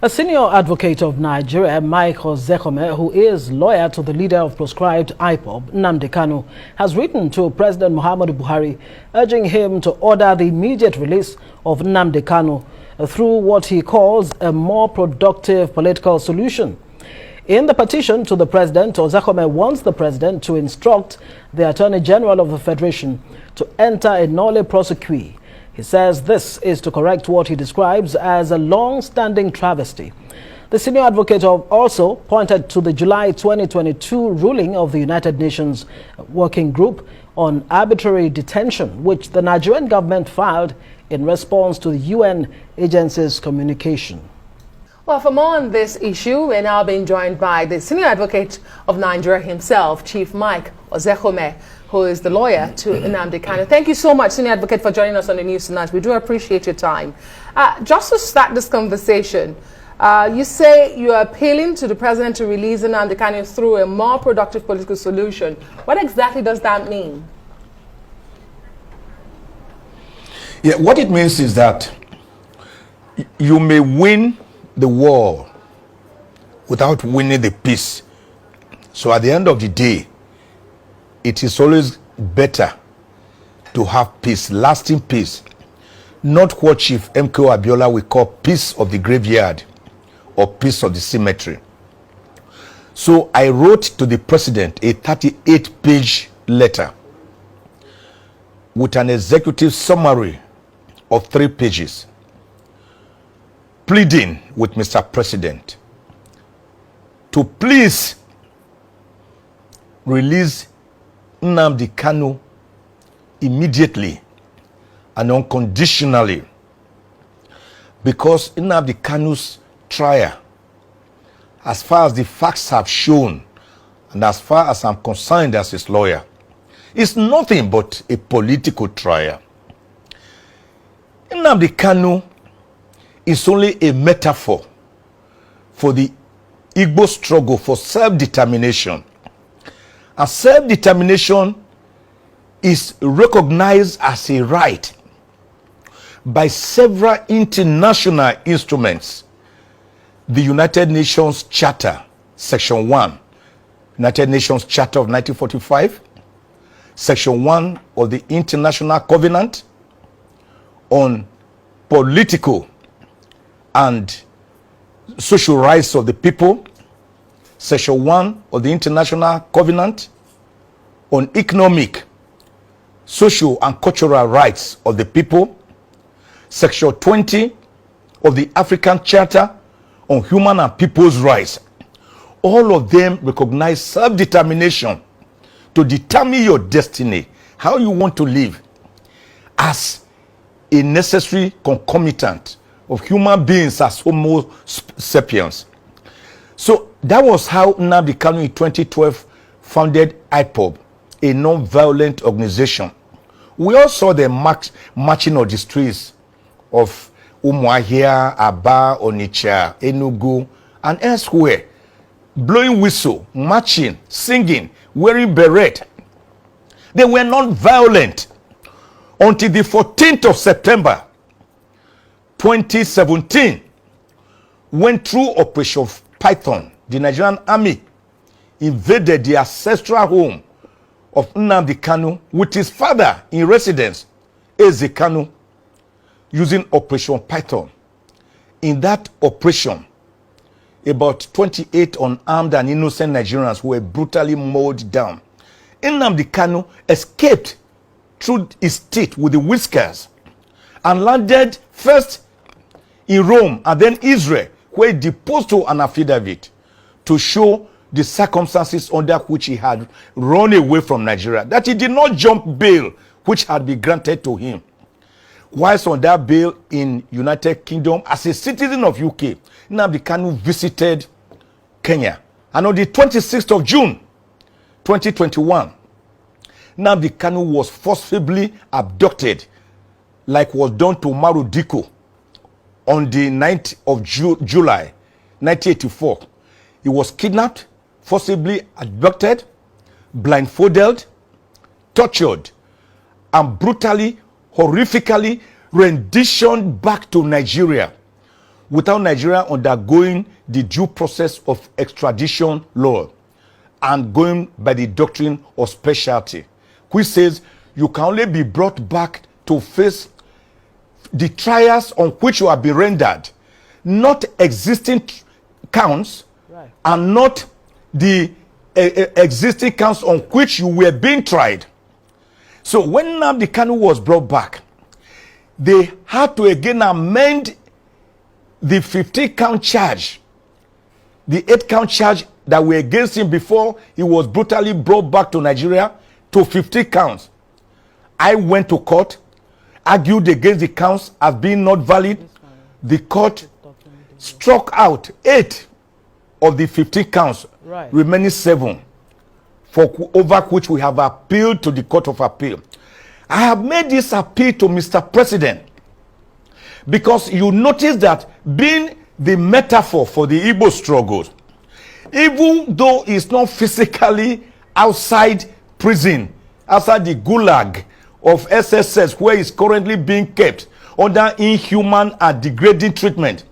A senior advocate of Nigeria, Mike Ozekome, who is lawyer to the leader of proscribed IPOB, Nnamdi Kanu, has written to President Muhammadu Buhari, urging him to order the immediate release of Nnamdi Kanu through what he calls a more productive political solution. In the petition to the president, Ozekome wants the president to instruct the Attorney General of the Federation to enter a nolle prosequi. He says this is to correct what he describes as a long-standing travesty. The senior advocate also pointed to the July 2022 ruling of the United Nations Working Group on arbitrary detention, which the Nigerian government filed in response to the UN agency's communication. Well, for more on this issue, we're now being joined by the senior advocate of Nigeria himself, Chief Mike Ozekome, who is the lawyer to Nnamdi Kanu. Thank you so much, senior advocate, for joining us on the news tonight. We do appreciate your time. Just to start this conversation, you say you are appealing to the president to release Nnamdi Kanu through a more productive political solution. What exactly does that mean? Yeah, what it means is that you may win the war without winning the peace. So at the end of the day, it is always better to have peace, lasting peace, not what Chief MKO Abiola will call peace of the graveyard or peace of the cemetery. So I wrote to the president a 38-page letter with an executive summary of 3 pages, pleading with Mr. President to please release Nnamdi Kanu immediately and unconditionally, because Nnamdi Kanu's trial, as far as the facts have shown and as far as I'm concerned as his lawyer, is nothing but a political trial. Nnamdi Kanu is only a metaphor for the Igbo struggle for self-determination. And self-determination is recognized as a right by several international instruments. The United Nations Charter, Section 1, United Nations Charter of 1945, Section 1 of the International Covenant on Political and Social Rights of the People, Section 1 of the International Covenant on Economic, Social and Cultural Rights of the People, Section 20 of the African Charter on Human and People's Rights. All of them recognize self-determination to determine your destiny, how you want to live, as a necessary concomitant of human beings as Homo sapiens. So that was how Nnamdi Kanu in 2012 founded IPOB, a non-violent organization. We all saw them marching on the streets of Umuahia, Aba, Onitsha, Enugu, and elsewhere, blowing whistle, marching, singing, wearing beret. They were non-violent until the 14th of September 2017, when through Operation Python, the Nigerian army invaded the ancestral home of Nnamdi Kanu with his father in residence, Eze Kanu, using Operation Python. In that operation, about 28 unarmed and innocent Nigerians were brutally mowed down. Nnamdi Kanu escaped through his teeth with the whiskers and landed first in Rome and then Israel, where he deposed to an affidavit to show the circumstances under which he had run away from Nigeria, that he did not jump bail which had been granted to him. Whilst on that bail in United Kingdom, as a citizen of UK, Nnamdi Kanu visited Kenya. And on the 26th of June, 2021, Nnamdi Kanu was forcibly abducted, like was done to Umaru Dikko on the 9th of July, 1984. He was kidnapped, forcibly abducted, blindfolded, tortured, and brutally, horrifically renditioned back to Nigeria, without Nigeria undergoing the due process of extradition law and going by the doctrine of specialty, which says you can only be brought back to face the trials on which you have been rendered, not existing counts, Right. and not the existing counts on which you were being tried. So when Nnamdi Kanu was brought back, they had to again amend the 15-count charge, the 8-count charge that were against him before he was brutally brought back to Nigeria, to 15 counts. I went to court, argued against the counts as being not valid. The court struck out 8 of the 15 counts, Right. remaining 7, over which we have appealed to the Court of Appeal. I have made this appeal to Mr. President because you notice that being the metaphor for the Igbo struggles, even though it's not physically outside prison, outside the gulag of SSS where it's currently being kept under inhuman and degrading treatment,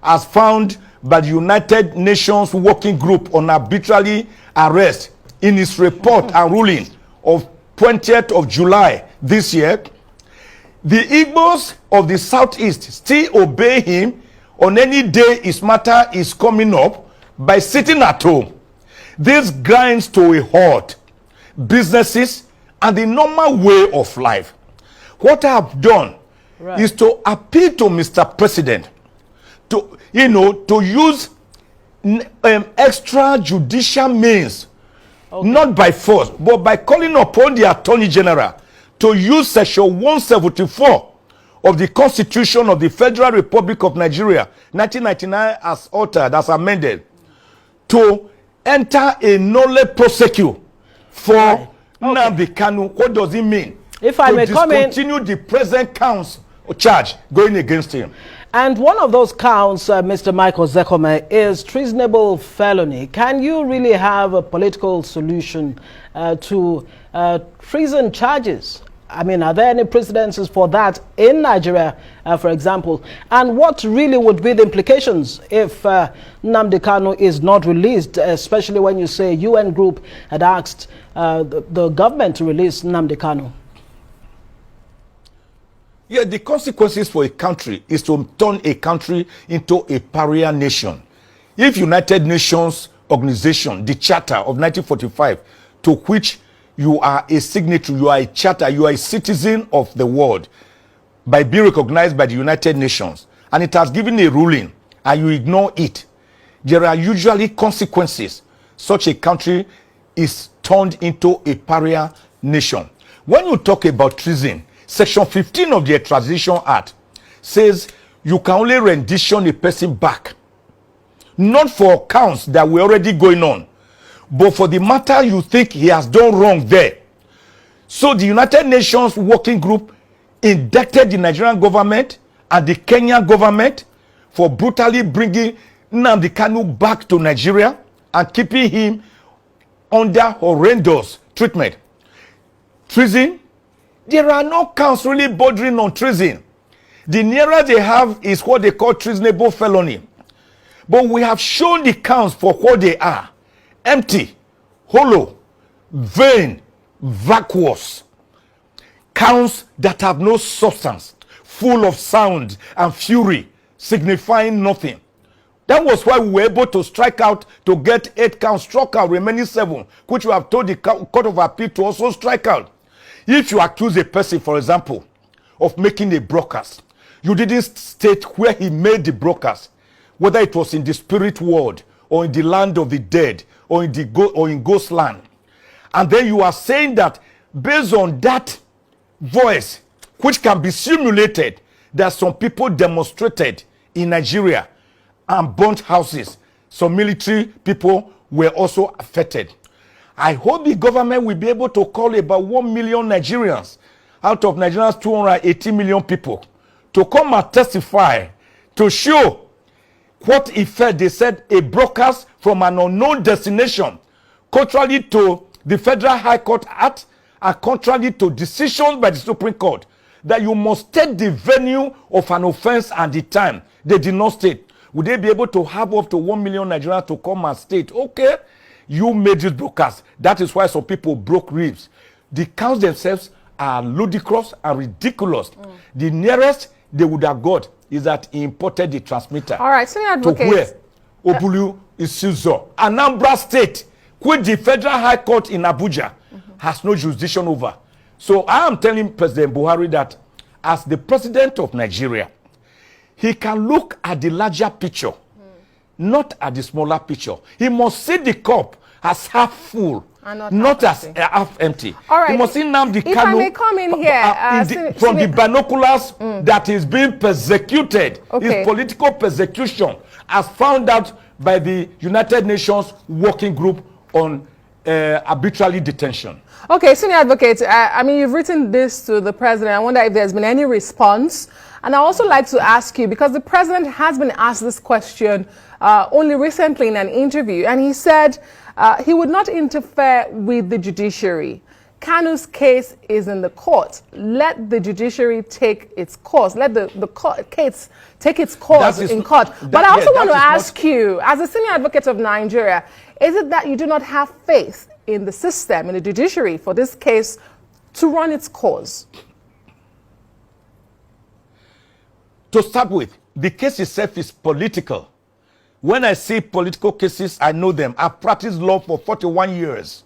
as found by the United Nations Working Group on Arbitrary Arrest in its report and ruling of 20th of July this year, the Igbos of the Southeast still obey him on any day his matter is coming up by sitting at home. This grinds to a halt businesses and the normal way of life. What I have done is to appeal to Mr. President to, to use extrajudicial means, not by force, but by calling upon the Attorney General to use Section 174 of the Constitution of the Federal Republic of Nigeria, 1999, as altered, as amended, to enter a nolle prosequi for Nnamdi Kanu. What does it mean? If I may come in, discontinue the present counts charge going against him. and one of those counts, Mr. Michael Zekome, is treasonable felony. Can you really have a political solution to treason charges? I mean, are there any precedences for that in Nigeria, for example? And what really would be the implications if Nnamdi Kanu is not released, especially when you say UN group had asked the government to release Nnamdi Kanu? Yeah, the consequences for a country is to turn a country into a pariah nation. If United Nations Organization, the Charter of 1945, to which you are a signatory, you are a charter, you are a citizen of the world by being recognized by the United Nations, and it has given a ruling and you ignore it, there are usually consequences. Such a country is turned into a pariah nation. When you talk about treason, Section 15 of the Extradition Act says you can only rendition a person back, not for counts that were already going on, but for the matter you think he has done wrong there. So the United Nations Working Group indicted the Nigerian government and the Kenyan government for brutally bringing Nnamdi Kanu back to Nigeria and keeping him under horrendous treatment. Treason, there are no counts really bordering on treason. The nearest they have is what they call treasonable felony. But we have shown the counts for what they are: empty, hollow, vain, vacuous. Counts that have no substance, full of sound and fury, signifying nothing. That was why we were able to strike out to get 8 counts struck out, remaining 7, which we have told the Court of Appeal to also strike out. If you accuse a person, for example, of making a broadcast, you didn't state where he made the broadcast, whether it was in the spirit world or in the land of the dead or in ghost land, and then you are saying that based on that voice, which can be simulated, that some people demonstrated in Nigeria and burnt houses, some military people were also affected. I hope the government will be able to call about 1 million Nigerians out of Nigeria's 280 million people to come and testify to show what effect they said a broadcast from an unknown destination, contrary to the Federal High Court Act and contrary to decisions by the Supreme Court, that you must state the venue of an offense and the time. They did not state. Would they be able to have up to 1 million Nigerians to come and state, okay, you made this broadcast. That is why some people broke ribs. The counts themselves are ludicrous and ridiculous. The nearest they would have got is that he imported the transmitter. All right, senior to advocate. where Obulu is Sizo. Anambra State, which the Federal High Court in Abuja has no jurisdiction over. So I am telling President Buhari that as the president of Nigeria, he can look at the larger picture, not at the smaller picture. He must see the cup as half full, And not half as half empty. All right. He must see Nnamdi If I may Kanu come in here, from the binoculars that is being persecuted. Okay. His political persecution as found out by the United Nations Working Group on arbitrary detention. Okay, senior advocate, I mean, you've written this to the president. I wonder if there's been any response. And I also like to ask you, because the president has been asked this question only recently in an interview, and he said he would not interfere with the judiciary. Kanu's case is in the court. Let the judiciary take its course. Let the case take its course in court. But I also want to ask you, as a senior advocate of Nigeria, is it that you do not have faith in the system, in the judiciary, for this case to run its course? To start with, the case itself is political. When I see political cases, I know them. I've practiced law for 41 years.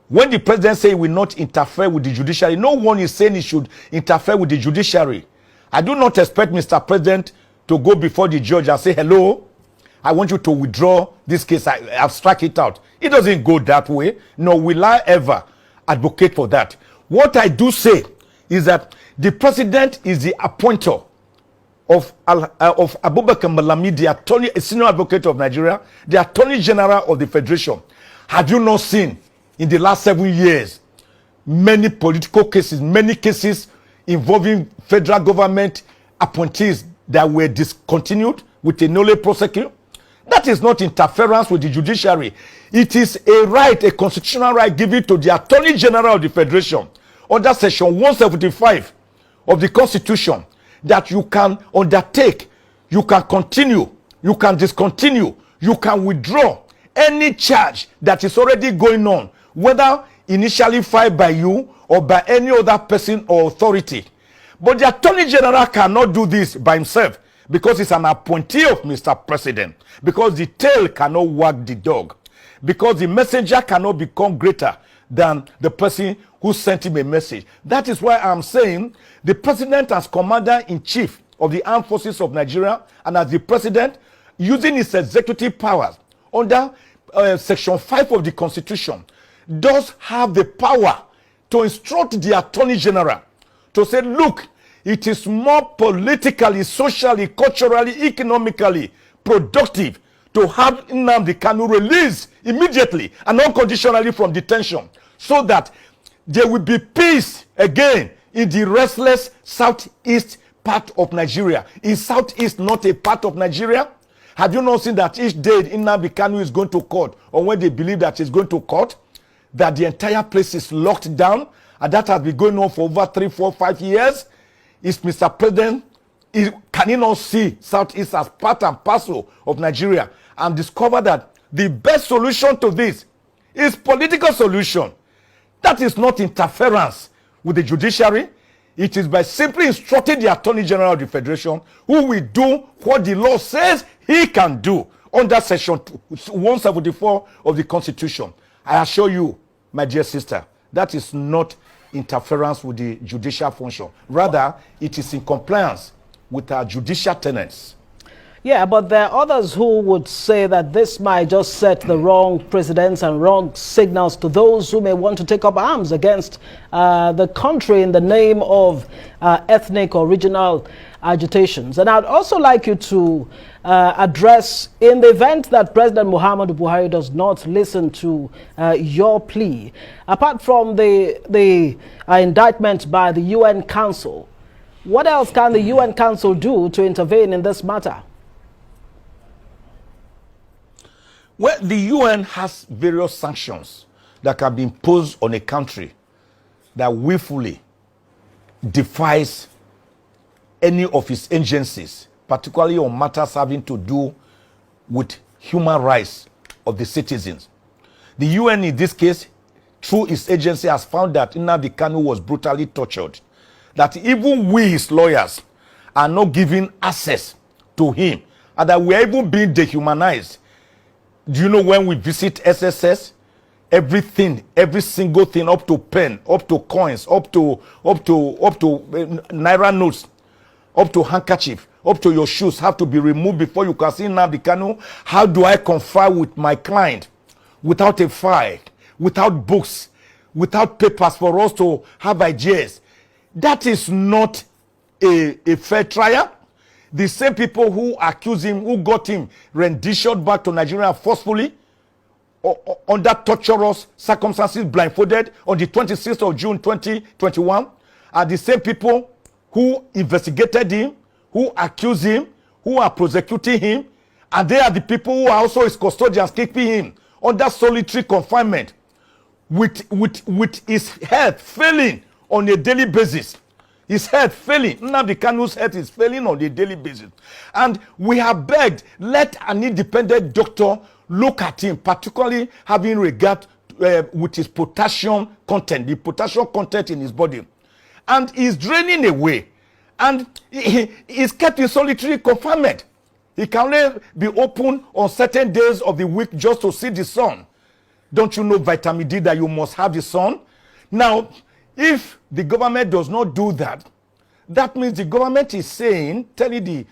When the president says he will not interfere with the judiciary, no one is saying he should interfere with the judiciary. I do not expect Mr. President to go before the judge and say, hello, I want you to withdraw this case. I've struck it out. It doesn't go that way. Nor will I ever advocate for that. What I do say is that the president is the appointer of Abubakar Malami, the attorney, senior advocate of Nigeria, the attorney general of the federation. Have you not seen in the last 7 years many political cases, many cases involving federal government appointees that were discontinued with a nolle prosequi? That is not interference with the judiciary. It is a right, a constitutional right given to the Attorney General of the Federation under Section 175 of the Constitution, that you can undertake, you can continue, you can discontinue, you can withdraw any charge that is already going on, whether initially filed by you or by any other person or authority. But the Attorney General cannot do this by himself, because he's an appointee of Mr. President, because the tail cannot wag the dog, because the messenger cannot become greater than the person who sent him a message. That is why I'm saying the president, as commander-in-chief of the armed forces of Nigeria, and as the president, using his executive powers under Section 5 of the Constitution, does have the power to instruct the Attorney General to say, look, it is more politically, socially, culturally, economically productive to have Nnamdi Kanu released immediately and unconditionally from detention, so that there will be peace again in the restless southeast part of Nigeria. Is southeast not a part of Nigeria? Have you not seen that each day Nnamdi Kanu is going to court, or when they believe that he's going to court, that the entire place is locked down, and that has been going on for over 3, 4, 5 years? Is Mr. President, can he not see Southeast as part and parcel of Nigeria and discover that the best solution to this is political solution? That is not interference with the judiciary. It is by simply instructing the Attorney General of the Federation, who will do what the law says he can do under Section 174 of the Constitution. I assure you, my dear sister, that is not interference with the judicial function. Rather, it is in compliance with our judicial tenets. Yeah, but there are others who would say that this might just set the wrong precedents and wrong signals to those who may want to take up arms against the country in the name of ethnic or regional agitations. And I'd also like you to address, in the event that President Muhammadu Buhari does not listen to your plea, apart from the indictment by the UN Council, what else can the UN Council do to intervene in this matter? Well, the UN has various sanctions that can be imposed on a country that willfully defies any of his agencies, particularly on matters having to do with human rights of the citizens. The UN in this case, through its agency, has found that Nnamdi Kanu was brutally tortured. That even we, his lawyers, are not given access to him, and that we are even being dehumanized. Do you know when we visit SSS, everything, every single thing, up to pen, up to coins, up to naira notes, up to handkerchief, up to your shoes have to be removed before you can see Nnamdi Kanu? How do I confer with my client without a file, without books, without papers for us to have ideas? That is not a fair trial. The same people who accuse him, who got him renditioned back to Nigeria forcefully, under torturous circumstances, blindfolded, on the 26th of June 2021, are the same people who investigated him, who accused him, who are prosecuting him, and they are the people who are also his custodians, keeping him under solitary confinement with his health failing on a daily basis. His health failing. Nnamdi Kanu's health is failing on a daily basis. And we have begged, let an independent doctor look at him, particularly having regard with his potassium content, the potassium content in his body. And he's draining away. And he's kept in solitary confinement. He can only be open on certain days of the week just to see the sun. Don't you know vitamin D that you must have the sun? Now, if the government does not do that, that means the government is saying, telling the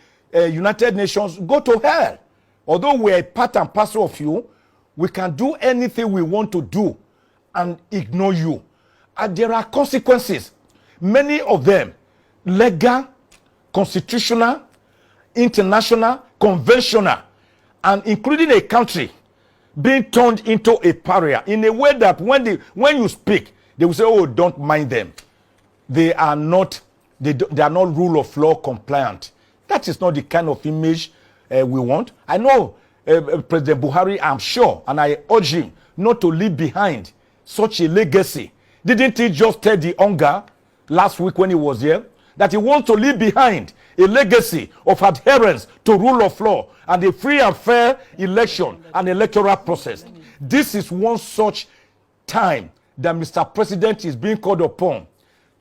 United Nations, go to hell. Although we're a part and parcel of you, we can do anything we want to do and ignore you. And there are consequences. Many of them, legal, constitutional, international, conventional, and including a country being turned into a pariah in a way that when you speak, they will say, oh, don't mind them. They are not rule of law compliant. That is not the kind of image we want. I know President Buhari, I'm sure, and I urge him not to leave behind such a legacy. Didn't he just tell the hunger last week when he was here that he wants to leave behind a legacy of adherence to rule of law and a free and fair election and electoral process? This is one such time that Mr. President is being called upon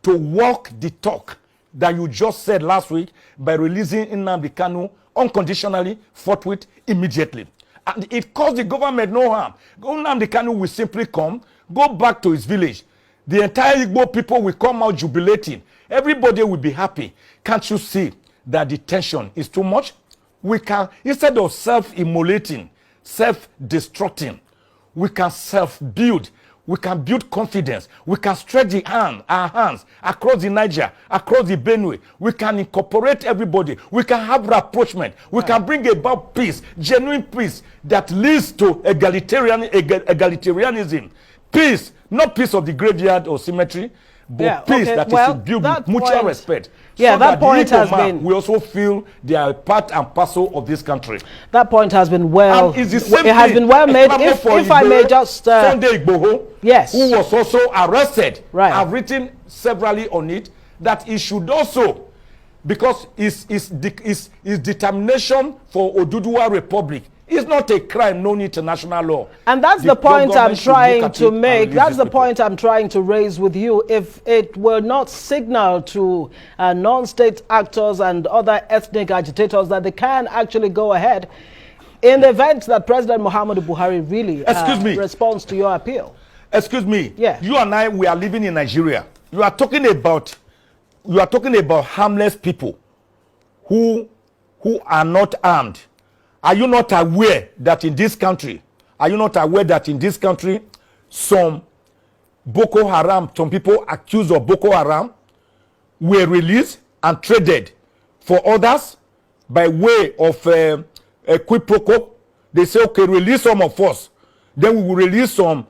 to walk the talk that you just said last week by releasing Nnamdi Kanu unconditionally, forthwith, immediately. And it caused the government no harm. Nnamdi Kanu will simply come, go back to his village. The entire Igbo people will come out jubilating. Everybody will be happy. Can't you see that the tension is too much? We can, instead of self-immolating, self-destructing, we can self-build. We can build confidence. We can stretch our hands across the Niger, across the Benue. We can incorporate everybody. We can have rapprochement. We can bring about peace, genuine peace that leads to egalitarianism. Peace, not peace of the graveyard or cemetery, but peace that is built with mutual respect. Yeah, so that point has been. We also feel they are part and parcel of this country. That point has been well. And it's the same it has been well made. If I may just. Sunday Igboho, yes, who was also arrested. Right. I've written severally on it that he should also, because his determination for Oduduwa Republic is not a crime known international law. And that's the point I'm trying to make. That's the point I'm trying to raise with you. If it were not signal to non-state actors and other ethnic agitators that they can actually go ahead in the event that President Muhammadu Buhari really responds to your appeal. Excuse me. Yeah. You and I, we are living in Nigeria. You are talking about harmless people who are not armed. Are you not aware that in this country, some Boko Haram, some people accused of Boko Haram were released and traded for others by way of a quid pro quo? They say, okay, release some of us. Then we will release some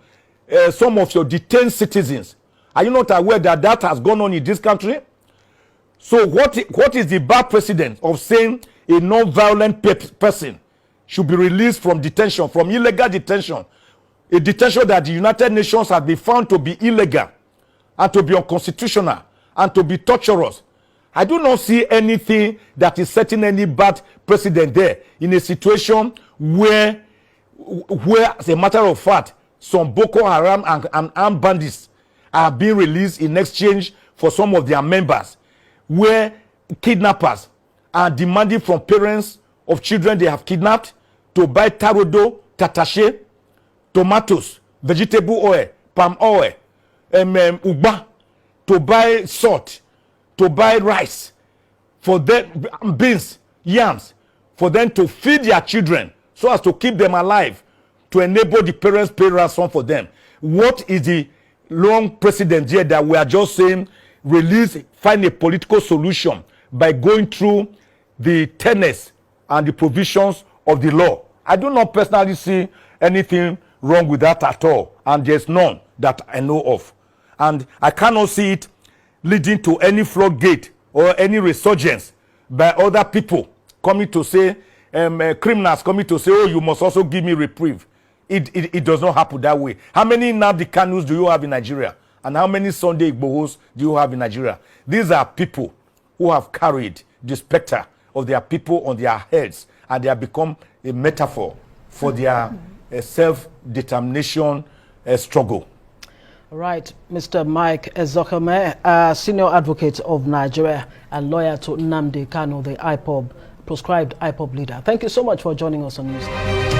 of your detained citizens. Are you not aware that that has gone on in this country? So what is the bad precedent of saying a non-violent person should be released from detention, from illegal detention, a detention that the United Nations has been found to be illegal and to be unconstitutional and to be torturous. I do not see anything that is setting any bad precedent there in a situation where as a matter of fact, some Boko Haram and armed bandits are being released in exchange for some of their members, where kidnappers are demanding from parents of children they have kidnapped to buy tarodo, tatache, tomatoes, vegetable oil, palm oil, ugba, to buy salt, to buy rice, for them, beans, yams, for them to feed their children so as to keep them alive, to enable the parents pay ransom for them. What is the long precedent here that we are just saying find a political solution by going through the tenets and the provisions of the law? I do not personally see anything wrong with that at all, and there's none that I know of. And I cannot see it leading to any floodgate or any resurgence by other people coming to say, criminals coming to say, oh, you must also give me reprieve. It does not happen that way. How many Nnamdi Kanus do you have in Nigeria? And how many Sunday Igbohos do you have in Nigeria? These are people who have carried the specter of their people on their heads, and they have become a metaphor for their self-determination struggle. Right, Mr. Mike Ezekhome, senior advocate of Nigeria and lawyer to Nnamdi Kanu, the proscribed IPOB leader. Thank you so much for joining us on News.